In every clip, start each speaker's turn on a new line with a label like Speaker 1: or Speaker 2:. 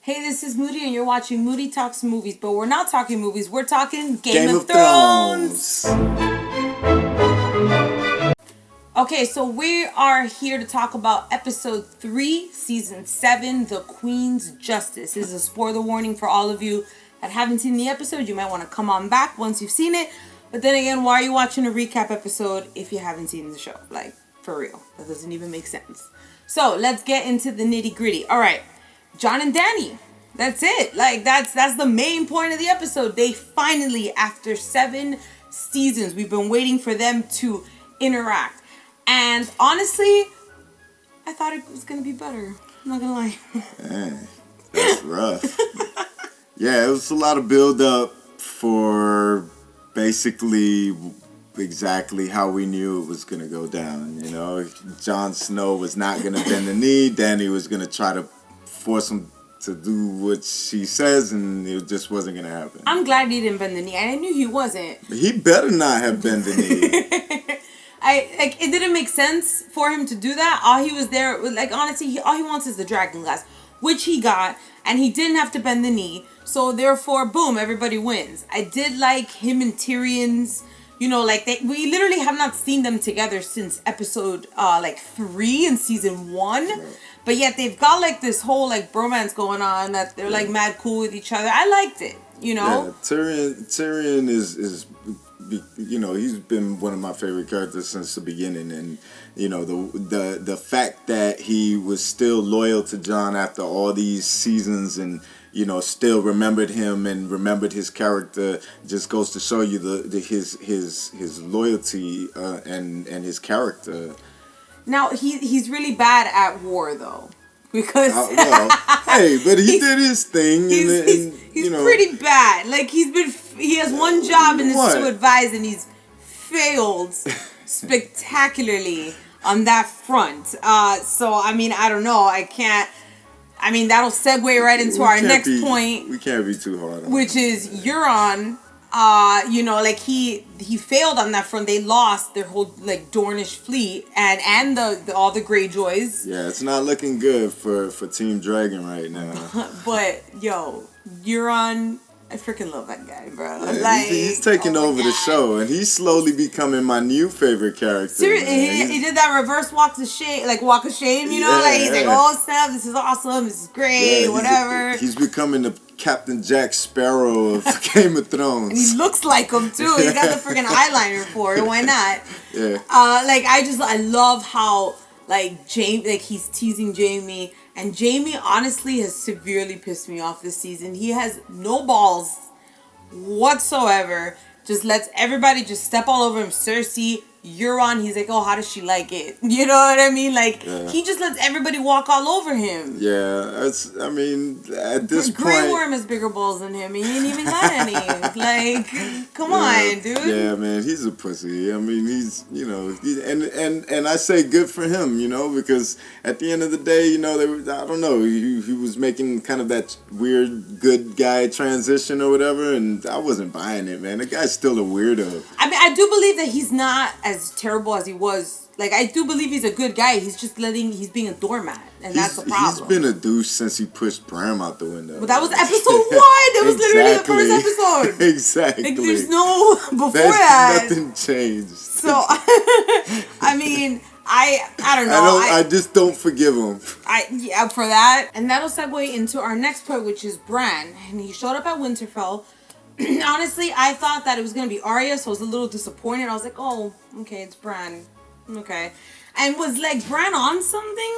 Speaker 1: Hey, this is Moody, and you're watching Moody Talks Movies, but we're not talking movies, we're talking Game of Thrones! Okay, so we are here to talk about episode 3, season 7, The Queen's Justice. This is a spoiler warning for all of you that haven't seen the episode. You might want to come on back once you've seen it. But then again, why are you watching a recap episode if you haven't seen the show? Like, for real. That doesn't even make sense. So, let's get into the nitty gritty. Alright. Jon and DANY. That's it. Like, that's the main point of the episode. They finally, after 7 seasons, we've been waiting for them to interact. And honestly, I thought it was going to be better. I'm not going to lie.
Speaker 2: Man, that's rough. Yeah, it was a lot of build up for basically exactly how we knew it was going to go down. You know, Jon Snow was not going to bend the knee. DANY was going to try to force him to do what she says, and it just wasn't going to happen.
Speaker 1: I'm glad he didn't bend the knee. I knew he wasn't.
Speaker 2: But he better not have bent the knee.
Speaker 1: It didn't make sense for him to do that. All he was there, like, honestly, all he wants is the dragon glass, which he got, and he didn't have to bend the knee. So therefore, boom, everybody wins. I did like him and Tyrion's, you know, like, we literally have not seen them together since episode 3 in season 1. Right. But yet they've got like this whole like bromance going on that they're like mad cool with each other. I liked it, you know.
Speaker 2: Yeah, Tyrion is you know, he's been one of my favorite characters since the beginning, and you know the fact that he was still loyal to Jon after all these seasons, and you know still remembered him and remembered his character, just goes to show you his loyalty and his character.
Speaker 1: Now he's really bad at war though, because
Speaker 2: hey, but he did his thing.
Speaker 1: He's
Speaker 2: you know,
Speaker 1: pretty bad. Like he has one job and it's to advise, and he's failed spectacularly on that front. So I mean, I don't know. I mean, that'll segue right into our next point.
Speaker 2: We can't be too hard on
Speaker 1: which is Euron. You know, like he failed on that front. They lost their whole like Dornish fleet and all the Greyjoys.
Speaker 2: Yeah, it's not looking good for Team Dragon right now.
Speaker 1: But yo, Euron, I freaking love that guy, bro.
Speaker 2: Yeah,
Speaker 1: like
Speaker 2: he's taking over the show, and he's slowly becoming my new favorite character.
Speaker 1: Seriously, he did that reverse walk of shame, you know, like he's like, oh snap, this is awesome, this is great, whatever.
Speaker 2: He's becoming the Captain Jack Sparrow of Game of Thrones.
Speaker 1: And he looks like him too. He got the freaking eyeliner for it. Why not?
Speaker 2: Yeah.
Speaker 1: I love how he's teasing Jaime, and Jaime honestly has severely pissed me off this season. He has no balls whatsoever. Just lets everybody just step all over him. Cersei, Euron, he's like, oh, how does she like it? You know what I mean? Like, he just lets everybody walk all over him.
Speaker 2: Yeah, I mean, at this point...
Speaker 1: Grey Worm has bigger balls than him. He ain't even got any. Like, come on, dude.
Speaker 2: Yeah, man, he's a pussy. I mean, he's, you know... And I say good for him, you know, because at the end of the day, you know, I don't know, he was making kind of that weird good guy transition or whatever, and I wasn't buying it, man. The guy's still a weirdo.
Speaker 1: I mean, I do believe that he's not as terrible as he was. Like, I do believe he's a good guy. He's just he's being a doormat, and that's the problem.
Speaker 2: He's been a douche since he pushed Bran out the window.
Speaker 1: But that was episode 1. That was literally the first episode.
Speaker 2: Exactly.
Speaker 1: Like, there's no before that.
Speaker 2: Nothing changed.
Speaker 1: So, I mean, I don't know.
Speaker 2: I just don't forgive him.
Speaker 1: For that. And that'll segue into our next point, which is Bran. And he showed up at Winterfell. Honestly, I thought that it was going to be Arya, so I was a little disappointed. I was like, oh, okay, it's Bran. Okay. And was, like, Bran on something?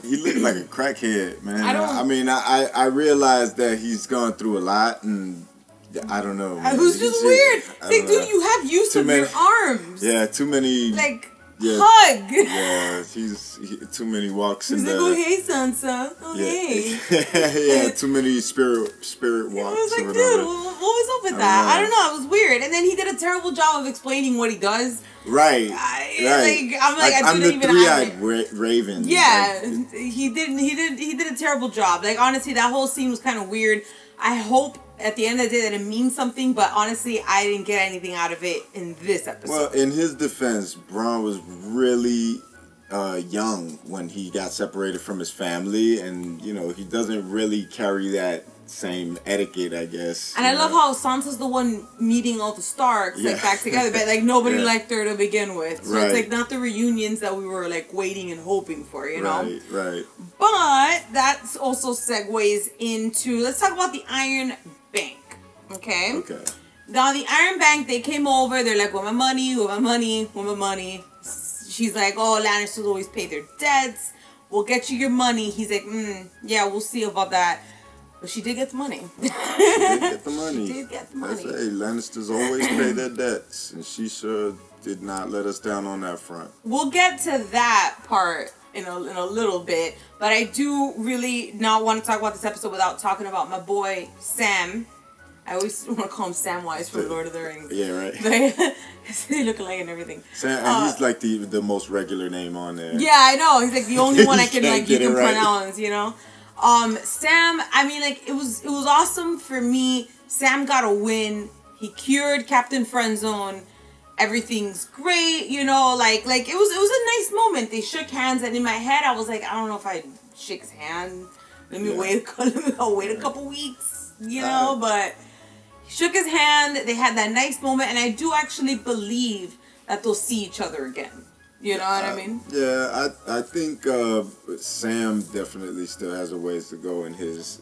Speaker 2: He looked like a crackhead, man. I realized that he's gone through a lot, and I don't know.
Speaker 1: Man. It was just weird. Like, dude, you have use of your arms.
Speaker 2: Yeah, too many...
Speaker 1: Like... Yeah. Hug.
Speaker 2: Yeah, too many walks in
Speaker 1: the... He's like, oh, hey, Sansa. Oh,
Speaker 2: hey. Yeah, too many spirit walks.
Speaker 1: I was like, dude, what was up with that? I don't know. It was weird. And then he did a terrible job of explaining what he does.
Speaker 2: Right. I'm the three-eyed raven.
Speaker 1: Yeah, he did a terrible job. Like, honestly, that whole scene was kind of weird. I hope at the end of the day that it means something, but honestly, I didn't get anything out of it in this episode.
Speaker 2: Well, in his defense, Bran was really young when he got separated from his family, and he doesn't really carry that same etiquette, I guess.
Speaker 1: And I love how Sansa's the one meeting all the Starks like back together, but like nobody liked her to begin with. So it's like not the reunions that we were like waiting and hoping for, you know?
Speaker 2: Right.
Speaker 1: But that also segues into, let's talk about the Iron Bank. Okay. Now the Iron Bank, they came over. They're like, "Where my money? Where my money? Where my money?" She's like, "Oh, Lannisters always pay their debts. We'll get you your money." He's like, "Yeah, we'll see about that." But she did get the money.
Speaker 2: She did get the money.
Speaker 1: She did get the money.
Speaker 2: Hey, Lannisters always pay their debts, and she sure did not let us down on that front.
Speaker 1: We'll get to that part in a little bit, but I do really not want to talk about this episode without talking about my boy Sam. I always want to call him Samwise from Lord of the Rings.
Speaker 2: Yeah, right.
Speaker 1: They look alike and everything.
Speaker 2: Sam, and he's like the most regular name on there.
Speaker 1: Yeah, I know. He's like the only one I can pronounce, you know. Sam, I mean, like it was awesome for me. Sam got a win. He cured Captain Friendzone. Everything's great, you know. Like it was a nice moment. They shook hands, and in my head, I was like, I don't know if I'd shake his hand. Let me wait a couple weeks, you know. But he shook his hand. They had that nice moment, and I do actually believe that they'll see each other again. You know what I mean?
Speaker 2: Yeah, I think Sam definitely still has a ways to go in his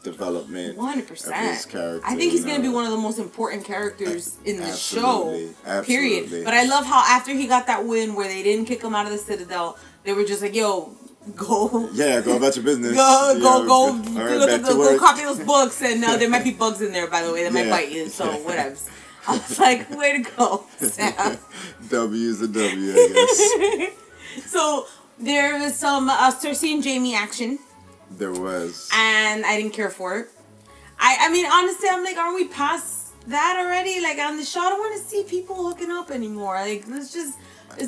Speaker 2: development.
Speaker 1: 100%.
Speaker 2: Of his character.
Speaker 1: I think he's gonna be one of the most important characters in the show.
Speaker 2: Absolutely.
Speaker 1: Period. But I love how after he got that win where they didn't kick him out of the Citadel, they were just like, "Yo, go."
Speaker 2: Yeah, go about your business.
Speaker 1: Go copy those books, and there might be bugs in there, by the way, that might bite you. So whatever. I was like, way to go, Sam.
Speaker 2: W's a W, I
Speaker 1: guess. So there was some Cersei and Jaime action.
Speaker 2: There was.
Speaker 1: And I didn't care for it. I mean, honestly, I'm like, are we past that already? Like, on the show, I don't want to see people hooking up anymore. Like, let's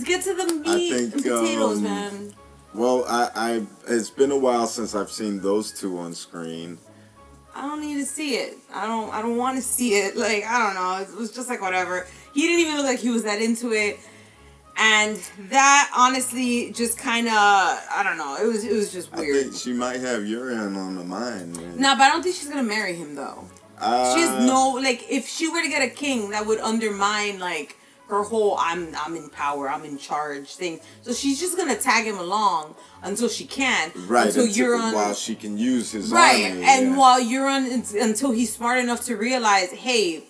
Speaker 1: get to the meat and potatoes, man.
Speaker 2: Well, it's been a while since I've seen those two on screen.
Speaker 1: I don't need to see it. I don't want to see it. Like, I don't know. It was just like whatever. He didn't even look like he was that into it. And that honestly just kind of, I don't know. It was just weird.
Speaker 2: I think she might have Urian on the mind, man.
Speaker 1: No, but I don't think she's going to marry him, though. She has no, like, if she were to get a king, that would undermine, like, her whole I'm in power, I'm in charge thing. So she's just gonna tag him along until she can.
Speaker 2: Right. While she can use his
Speaker 1: army. And while until he's smart enough to realize, hey,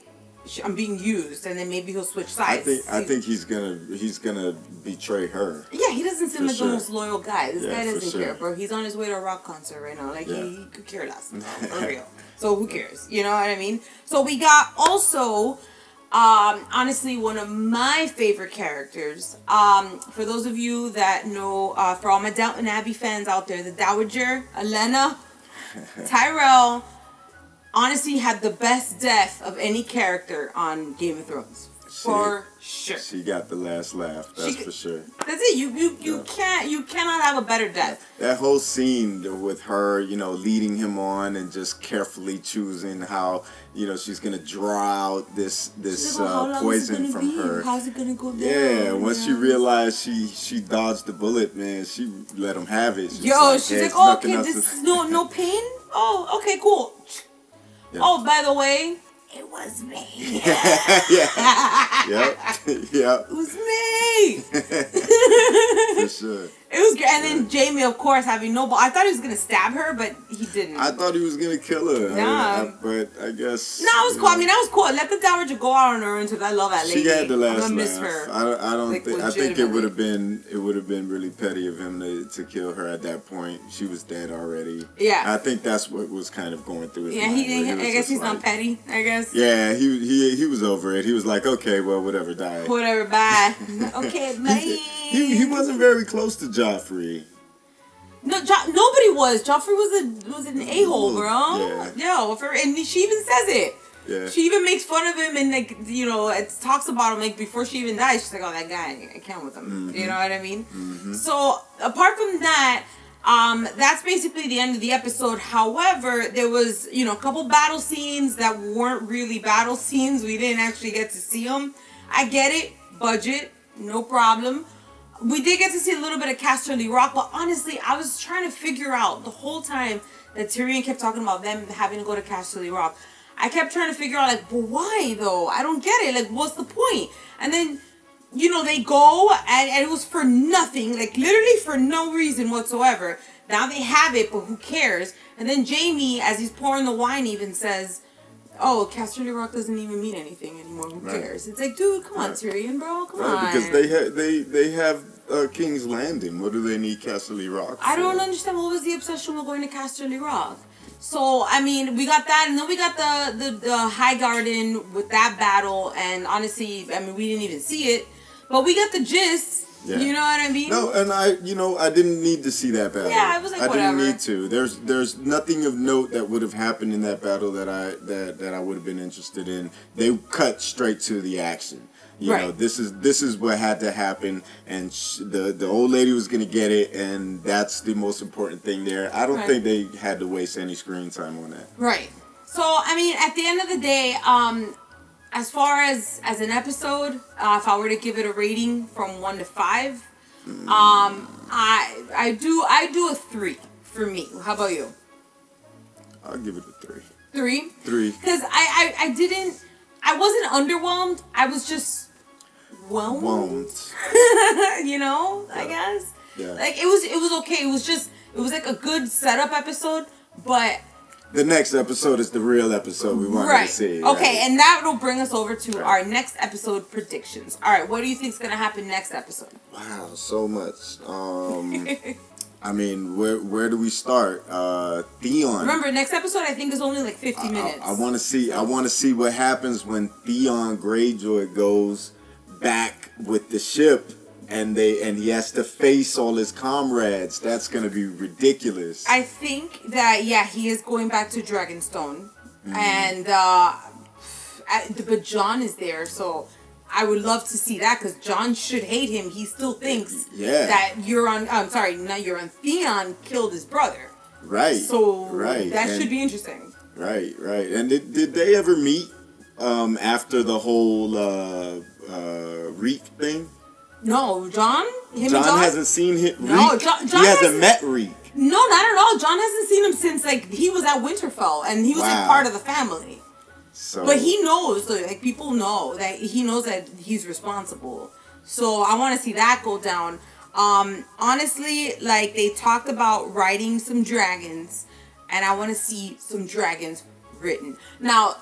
Speaker 1: I'm being used, and then maybe he'll switch sides.
Speaker 2: I think he's gonna betray her.
Speaker 1: Yeah, he doesn't seem like the most loyal guy. This guy doesn't care, bro. He's on his way to a rock concert right now. Like he could care less, for real. So who cares? You know what I mean? So we got also. Honestly, one of my favorite characters. For those of you that know, for all my Downton Abbey fans out there, the Dowager Olena, Tyrell, honestly had the best death of any character on Game of Thrones. For sure.
Speaker 2: She got the last laugh, for sure.
Speaker 1: That's it. You cannot have a better death.
Speaker 2: That whole scene with her, leading him on and just carefully choosing how, she's gonna draw out this poison from her.
Speaker 1: How's it gonna go down?
Speaker 2: Yeah, once she realized she dodged the bullet, man, she let him have it.
Speaker 1: She's like, oh, okay, this is no pain? Oh, okay, cool. Yeah. Oh, by the way, it was me.
Speaker 2: Yep.
Speaker 1: It was me.
Speaker 2: For sure.
Speaker 1: It was great. And then Jaime, of course, having no ball. I thought he was going to stab her, but he didn't.
Speaker 2: I thought he was going to kill her. Nah. But I guess...
Speaker 1: No, it was cool. I mean, that was cool. Let the Dowager go out on her because I love that lady.
Speaker 2: She had the last laugh.
Speaker 1: I'm going to miss her.
Speaker 2: I think it would have been really petty of him to kill her at that point. She was dead already.
Speaker 1: Yeah.
Speaker 2: I think that's what was kind of going through his mind.
Speaker 1: I guess he's not petty, I guess.
Speaker 2: Yeah, he was over it. He was like, okay, well, whatever, die.
Speaker 1: Whatever, bye. Okay, bye.
Speaker 2: He wasn't very close to Joffrey.
Speaker 1: No, nobody was. Joffrey was an a-hole, bro.
Speaker 2: Yeah.
Speaker 1: And she even says it.
Speaker 2: Yeah.
Speaker 1: She even makes fun of him and it talks about him before she even dies. She's like, oh, that guy, I can't with him. Mm-hmm. You know what I mean?
Speaker 2: Mm-hmm.
Speaker 1: So apart from that, that's basically the end of the episode. However, there was a couple battle scenes that weren't really battle scenes. We didn't actually get to see them. I get it, budget, no problem. we did get to see a little bit of Casterly Rock, but honestly, I was trying to figure out the whole time that Tyrion kept talking about them having to go to Casterly Rock. I kept trying to figure out, like, but why, though? I don't get it. Like, what's the point? And then, you know, they go, and it was for nothing. Like, literally for no reason whatsoever. Now they have it, but who cares? And then Jaime, as he's pouring the wine, even says, oh, Casterly Rock doesn't even mean anything anymore. Who cares? It's like, dude, come on, Tyrion, bro. Come on.
Speaker 2: Because they have King's Landing. What do they need Casterly Rock for?
Speaker 1: I don't understand. What was the obsession with going to Casterly Rock? So, I mean, we got that, and then we got the High Garden with that battle, and honestly, I mean, we didn't even see it, but we got the gist. Yeah. You know what I mean?
Speaker 2: No, and I didn't need to see that battle.
Speaker 1: Yeah, I was like, whatever.
Speaker 2: I didn't need to. There's nothing of note that would have happened in that battle that I would have been interested in. They cut straight to the action. You know, this is what had to happen, and the old lady was gonna get it, and that's the most important thing there. I don't think they had to waste any screen time on that. Right.
Speaker 1: So I mean, at the end of the day, as far as an episode, if I were to give it a rating from 1 to 5, I do a 3 for me. How about you?
Speaker 2: I'll give it a 3.
Speaker 1: 3?
Speaker 2: 3.
Speaker 1: Because I wasn't underwhelmed. I was just whelmed. You know, I guess.
Speaker 2: Yeah.
Speaker 1: Like it was okay. It was like a good setup episode, but
Speaker 2: the next episode is the real episode we wanted to see.
Speaker 1: Okay, and that will bring us over to our next episode predictions. All right, what do you think is going to happen next episode?
Speaker 2: Wow, so much. I mean, where do we start? Theon.
Speaker 1: Remember, next episode I think is only like 50 minutes.
Speaker 2: I want to see what happens when Theon Greyjoy goes back with the ship. And he has to face all his comrades. That's gonna be ridiculous.
Speaker 1: I think that he is going back to Dragonstone, and but Jon is there, so I would love to see that because Jon should hate him. He still thinks that Theon killed his brother.
Speaker 2: Right.
Speaker 1: So that should be interesting.
Speaker 2: Right. And did they ever meet after the whole Reek thing?
Speaker 1: No, Jon
Speaker 2: hasn't seen him.
Speaker 1: No, Jon
Speaker 2: he hasn't met Reek.
Speaker 1: No, not at all. Jon hasn't seen him since he was at Winterfell, and he was like part of the family. So, but he knows, like people know that he knows that he's responsible. So I want to see that go down. Honestly, like they talked about riding some dragons, and I want to see some dragons written now.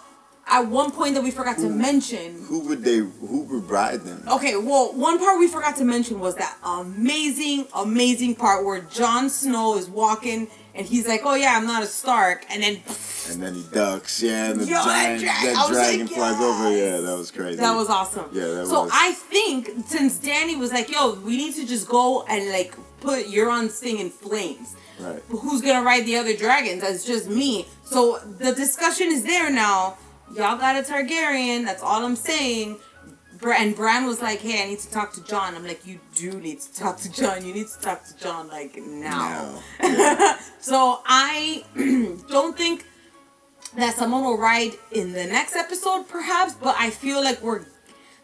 Speaker 1: At one point that we forgot to mention...
Speaker 2: Who would ride them?
Speaker 1: Okay, well, one part we forgot to mention was that amazing part where Jon Snow is walking and he's like, oh yeah, I'm not a Stark. And then
Speaker 2: he ducks, and the dragon flies over. Yeah, that was crazy.
Speaker 1: That was awesome.
Speaker 2: Yeah, that was.
Speaker 1: So I think since DANY was like, yo, we need to just go and like put Euron's thing in flames.
Speaker 2: Right.
Speaker 1: But who's going to ride the other dragons? That's just me. So the discussion is there now. Y'all got a Targaryen. That's all I'm saying. And Bran was like, hey, I need to talk to Jon. I'm like, you do need to talk to Jon. You need to talk to Jon, like, now. Yeah. So I don't think that someone will ride in the next episode, perhaps. But I feel like the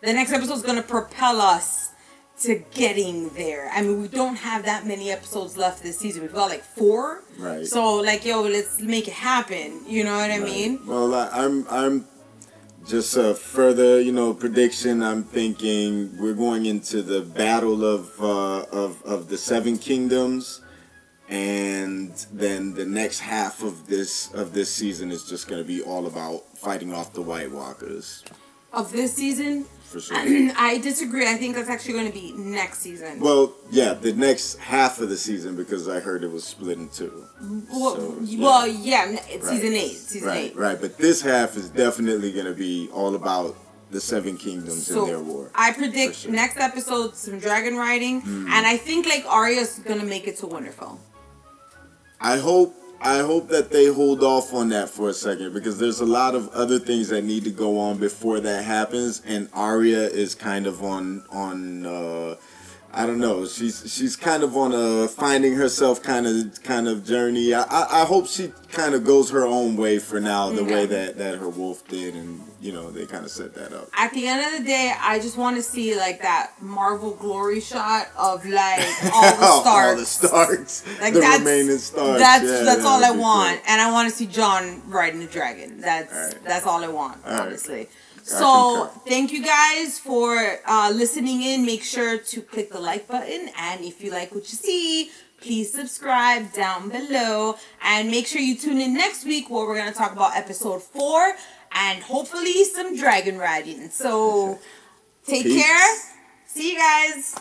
Speaker 1: next episode is going to propel us to getting there. I mean, we don't have that many episodes left this season. We've got like 4.
Speaker 2: Right.
Speaker 1: So like, yo, let's make it happen. You know what I mean?
Speaker 2: Well, I'm just a further, prediction. I'm thinking we're going into the battle of the 7 kingdoms, and then the next half of this season is just going to be all about fighting off the White Walkers.
Speaker 1: Of this season?
Speaker 2: For sure.
Speaker 1: I disagree. I think that's actually going to be next season.
Speaker 2: Well, yeah, the next half of the season, because I heard it was split in 2.
Speaker 1: Season 8. Season 8.
Speaker 2: Right, but this half is definitely going to be all about the 7 kingdoms and their war.
Speaker 1: I predict next episode some dragon riding, and I think like Arya's going to make it to Winterfell.
Speaker 2: I hope that they hold off on that for a second, because there's a lot of other things that need to go on before that happens, and Arya is kind of on I don't know. She's kind of on a finding herself kind of journey. I hope she kind of goes her own way for now, the way that her wolf did, and they kind of set that up.
Speaker 1: At the end of the day, I just want to see like that Marvel glory shot of like all the Starks,
Speaker 2: all the Starks,
Speaker 1: like
Speaker 2: the remaining Starks.
Speaker 1: That's all I want, and I want to see Jon riding the dragon. That's all I want, honestly.
Speaker 2: Right.
Speaker 1: So, thank you guys for listening in. Make sure to click the like button. And if you like what you see, please subscribe down below. And make sure you tune in next week where we're going to talk about episode 4 and hopefully some dragon riding. So, take care. See you guys.